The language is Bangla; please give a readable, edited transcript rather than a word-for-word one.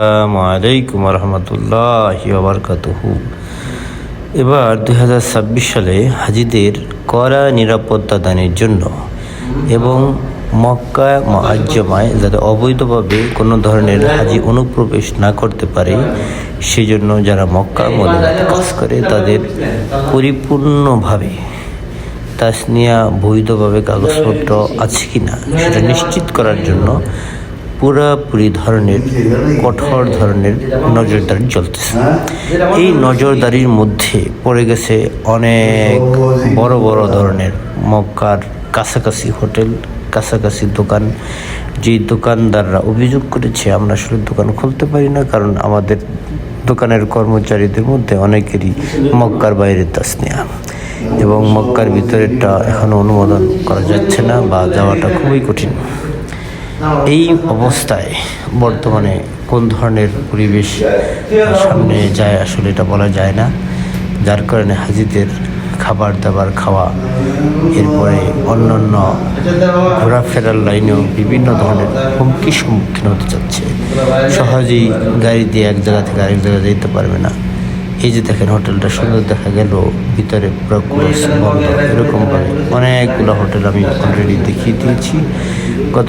আসসালামু আলাইকুম রহমতুল্লাহি ওয়া বারাকাতুহু। এবার 2026 সালে হাজিদের কড়া নিরাপত্তা দানের জন্য এবং মক্কা মুআজ্জমায় যাতে অবৈধভাবে কোনো ধরনের হাজি অনুপ্রবেশ না করতে পারে, সেজন্য যারা মক্কা মদিনাতে কাজ করে তাদের পরিপূর্ণভাবে তাসনিয়া বৈধভাবে কাগজপত্র আছে কিনা সেটা নিশ্চিত করার জন্য পুরাপুরি ধরনের কঠোর ধরনের নজরদারি চলতেছে। এই নজরদারির মধ্যে পড়ে গেছে অনেক বড় বড় ধরনের মক্কার কাছাকাছি হোটেল, কাছাকাছি দোকান। যেই দোকানদাররা অভিযোগ করেছে আমরা আসলে দোকান খুলতে পারি না, কারণ আমাদের দোকানের কর্মচারীদের মধ্যে অনেকেরই মক্কার বাইরে তাসনিয়া এবং মক্কার ভিতরেরটা এখনও অনুমোদন করা যাচ্ছে না বা যাওয়াটা খুবই কঠিন। এই অবস্থায় বর্তমানে কোন ধরনের পরিবেশ সামনে যায় আসলে এটা বলা যায় না, যার কারণে হাজিদের খাবার দাবার খাওয়া, এরপরে অন্যান্য ঘোরাফেরার লাইনেও বিভিন্ন ধরনের হুমকির সম্মুখীন হতে যাচ্ছে। সহজেই গাড়ি দিয়ে এক জায়গা থেকে আরেক জায়গায় যেতে পারবে না। এই যে দেখেন হোটেলটা সুন্দর দেখা গেল, ভিতরে পুরো ক্লোজ বন্ধ, এরকমভাবে অনেকগুলো হোটেল আমি অলরেডি দেখিয়ে দিয়েছি। গত